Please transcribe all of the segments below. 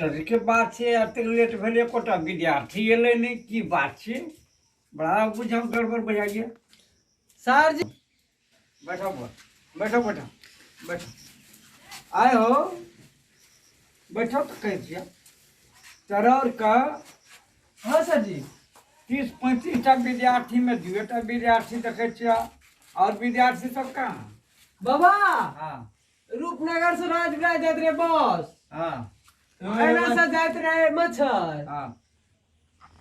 Sir के बात छे एते लेट भेले कोटा विद्यार्थी एले नहीं की बात छे बड़ा बुझाओ गड़बड़ बुझाइए सर जी बैठो बैठो बैठो बैठो आए हो बैठो तो कह दिया तरौर का हाँ सर जी 30-35 टा विद्यार्थी में 2 टा विद्यार्थी देखे छिया और विद्यार्थी सब कहाँ बाबा हाँ रूपनगर से राजगढ़ जात रहे बस हाँ एना से जात रहे मच्छर हाँ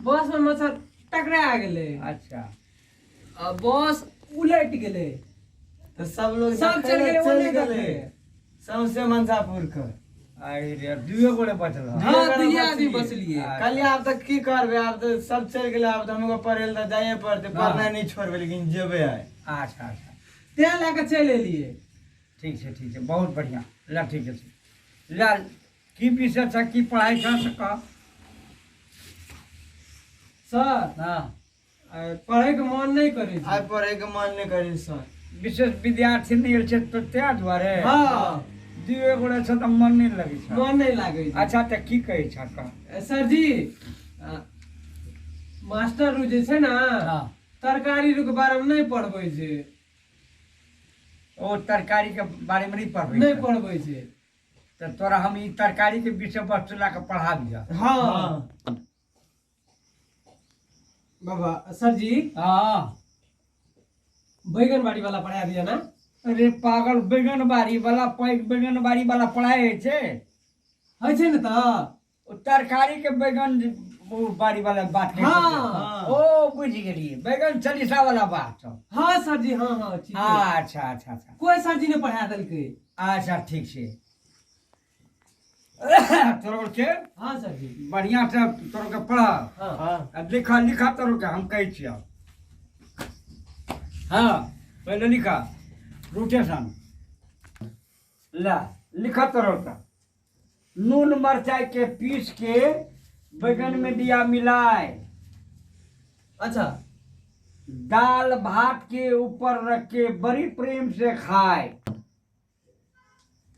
बस में मच्छर टकरा गेले अच्छा अब बस उलट गेले तो सब लोग सब चल गेले ओने गेले सबसे मंसापुर का आई रे 2 गोड़े बचल हाँ दुनिया आदमी बचलिए कल आप तक की करबे आप तो सब चल गेले आप तो हमको पढ़ेल त जाए पड़ते पढ़ना नहीं छोड़बे लेकिन जेबे आए अच्छा अच्छा ते लेके चले लिए ठीक है बहुत बढ़िया ला ठीक है ला की विषय था की पढ़ाई कर सका सर हाँ पढ़े के मन नहीं करे आज पढ़े के मन नहीं करी सर विशेष विद्यार्थी नहीं आयल छै तो त्या द्वारे हाँ 2 गोड़े से तो मन नहीं लगे छै मन नहीं लागे छै। अच्छा तो की कहे छ का सर जी मास्टर रू जे छै ना हाँ तरकारी रू के बारे में नहीं पढ़बै छै ओ तरकारी के बारे में नहीं पढ़बै नहीं पढ़बै छै तो तोरा हम ई तरकारी के विषय वस्तु ला के पढ़ा दिया हाँ बाबा सर जी हाँ बैगन बाड़ी वाला पढ़ा दिया ना अरे पागल बैगन बाड़ी वाला बैगन बाड़ी वाला पढ़ाई छै है छै ना त ओ तरकारी के बैगन वो बाड़ी वाला बात कह हाँ। ओ बुझ गेलिए बैगन चलीसा वाला बात हाँ सर जी हाँ हाँ ठीक है। अच्छा अच्छा अच्छा कोई सर जी ने पढ़ा देलकै अच्छा ठीक छै तोरो के हाँ सर जी बढ़िया से तोरो के पढ़ा हाँ हां लिखा लिखा तोरो के हम कहै छियै हाँ पहले लिखा रोटेशन ला लिखा तोरो का नून मरचाई के पीस के बैगन में दिया मिलाए अच्छा दाल भात के ऊपर रख के बड़ी प्रेम से खाए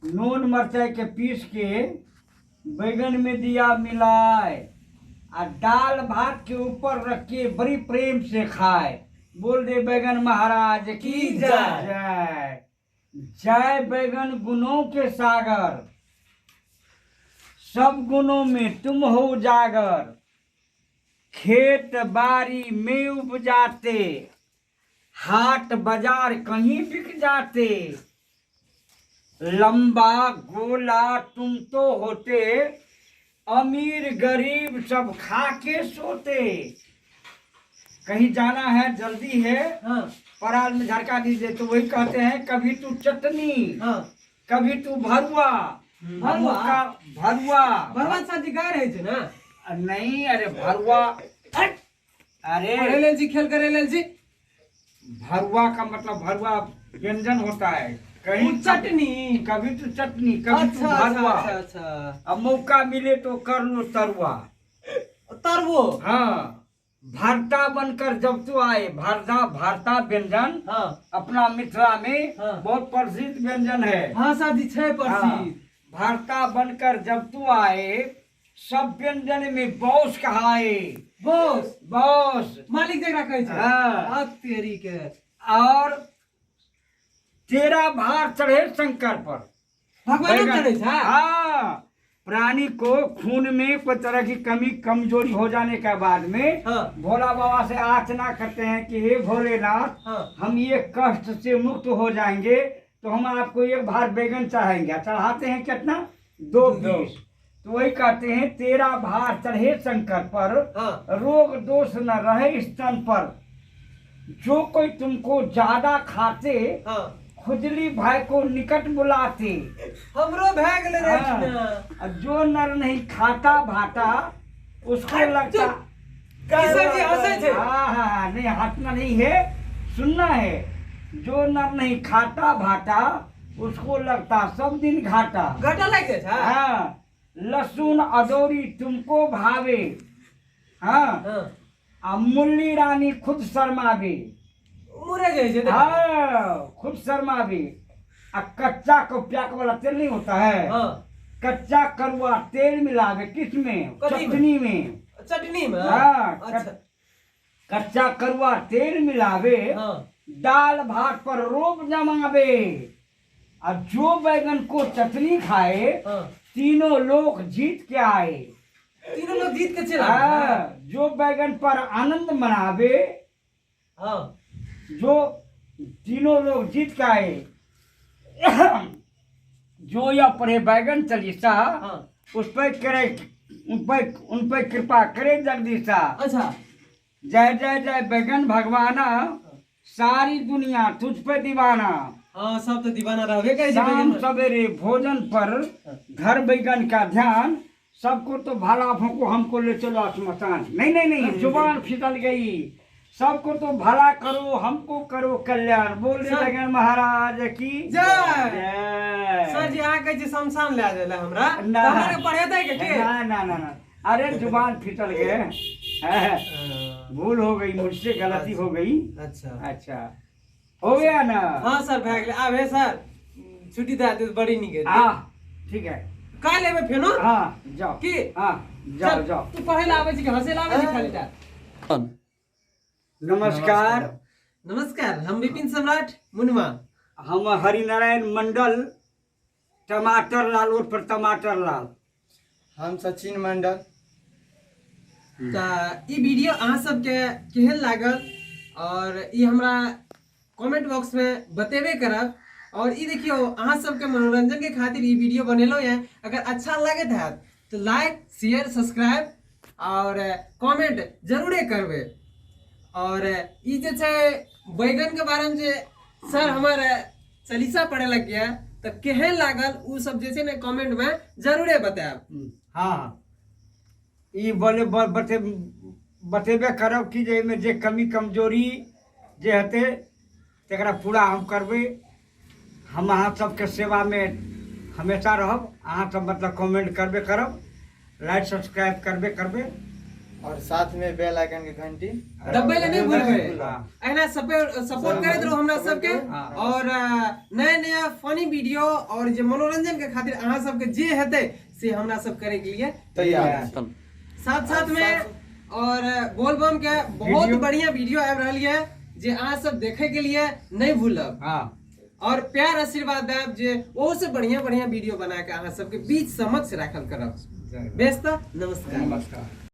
नून मरचाई के पीस के बैगन में दिया मिलाए और दाल भात के ऊपर रख के बड़ी प्रेम से खाए बोल दे बैगन महाराज की जय जय जय बैगन गुणों के सागर सब गुणों में तुम हो उजागर खेत बाड़ी में उपजाते हाट बाजार कहीं बिक जाते लंबा गोला तुम तो होते अमीर गरीब सब खा के सोते कहीं जाना है जल्दी है हाँ पराल में झरका दीजिए तो वही कहते हैं कभी तू चटनी हाँ कभी तू भरुआ भरुआ? भरुआ भगवान सर जी गाय रहे थे ना नहीं अरे भरुआ अरे पढ़े जी खेल करे जी भरुआ का मतलब भरुआ व्यंजन होता है कहीं चटनी कभी तो चटनी कभी तो अच्छा भरुआ अच्छा अच्छा अब मौका मिले तो कर लो तरुआ तरवो हाँ भरता बनकर जब तू आए भरता व्यंजन हाँ अपना मिथिला में हाँ। बहुत प्रसिद्ध व्यंजन है हाँ सर जी छह प्रसिद्ध भरता बनकर जब तू आए सब व्यंजन में बॉस कहाए बॉस बॉस मालिक जगह कहे छै हाँ। आ तेरी के और तेरा भार चढ़े शंकर पर भगवान बैगन। चढ़े छै हाँ प्राणी को खून में कोई तरह की कमी कमजोरी हो जाने के बाद में हाँ भोला बाबा से याचना करते हैं कि हे भोलेनाथ हाँ हम ये कष्ट से मुक्त हो जाएंगे तो हम आपको एक भार बैगन चढ़ाएंगे चढ़ाते हैं कितना 2 पीस तो वही कहते हैं तेरा भार चढ़े शंकर पर हाँ रोग दोष न रहे स्तन पर जो कोई तुमको ज्यादा खाते हाँ खुजली भाई को निकट बुलाते हमरो भए गेले रे हाँ। कृष्णा। और जो नर नहीं खाता भाटा उसको लगता सर जी हंसे थे हाँ नहीं हंसना नहीं है सुनना है जो नर नहीं खाता भाटा उसको लगता सब दिन घाटा घाटा लग गया था हाँ लहसुन अदौरी तुमको भावे हाँ हाँ मुरली रानी खुद शर्मावे मुरे गए थे हाँ खुद शर्मावे कच्चा को प्याक वाला तेल नहीं होता है हाँ कच्चा करुआ तेल मिलावे किसमें? कथी में? चटनी में। चटनी में? हाँ, अच्छा। कच्चा करुआ तेल मिलावे, हाँ। दाल भात पर रोब जमावे, और जो बैगन को चटनी खाए हाँ। तीनों लोग जीत के आए। तीनों लोग जीत के चला। हाँ, जो बैगन पर आनंद मनावे, हाँ। जो तीनों लोग जीत के आए। जो या पढ़े बैगन चालीसा, हाँ। उस पर करे, उन पर कृपा करे जगदीशा। अच्छा। जय जय जय बैगन भगवाना, सारी दुनिया तुझ पे दीवाना। हाँ, सब तो दीवाना रहबे करे शाम बैगन में। सवेरे भोजन पर घर बैगन का ध्यान, सबको तो भाला भोंको हमको ले चलो श्मशान। नहीं नहीं नहीं, जुबान फिसल गई। सबको तो भला करो हमको करो कल्याण। बोल दे बैगन महाराज की जय। जय। सर जी आ कहे छी शमशान ले जाले हमरा। ना। तो हमरा के पढ़े दे के? ना ना ना ना, अरे जुबान फिसल गए, भूल हो गई मुझसे, गलती हो गई। अच्छा। अच्छा, हो गया ना? हाँ सर, भाग ले आवे सर, छुट्टी दे दे बड़ी निक है। हाँ ठीक है। का लेबे फेनो? हाँ जाओ। की? हाँ जाओ चल, जाओ। तू पढ़े ला आवे छी कि हंसे ला आवे छी खाली टा? नमस्कार, नमस्कार, हम विपिन सम्राट मुनवा। हम हरिनारायण मंडल, टमाटर लाल उर्फ टमाटर लाल। हम सचिन मंडल। ता ई वीडियो अहाँ सबके केहन लागल और ई हमरा कमेंट बॉक्स में बतेबे करब। और ई देखियो अहाँ सबके मनोरंजन के खातिर ई वीडियो बनेलो है। अगर अच्छा लगत है तो लाइक शेयर सब्सक्राइब और कमेंट जरूरे करबे। और ई जे छै बैगन के बारे में जे सर हमारे चालीसा पढ़े लग गया, तो केहन लागल उ सब जे छै ने कमेंट में जरूरे बताएब। हाँ, ई बोले बतेबे करब कि जे एहिमे जे कमी कमजोरी जे हेतै तकरा पूरा हम करबै। हम अहाँ सबके सेवा में हमेशा रहब। अहाँ सब मतलब कमेंट करबे करब, लाइक सब्सक्राइब करबे और साथ में बेल आइकन के घंटी दबाए ले नहीं भूलबे। हाँ। एना सपोर्ट करत रहो हमरा सबके। हाँ। और नया नया फनी वीडियो और जे मनोरंजन के खातिर अहाँ सबके जे हेतै से हमरा सब करे के लिए तैयार। साथ साथ में और बोलबम के बहुत वीडियो। बढ़िया वीडियो आबि रहल है जे अहाँ सब देखे के लिए नहीं भूलब। हाँ, और प्यार आशीर्वाद देब जे ओहो से बढ़िया बढ़िया वीडियो बना के अहाँ सबके बीच समक्ष राखल करब। बेस त नमस्कार। नमस्कार।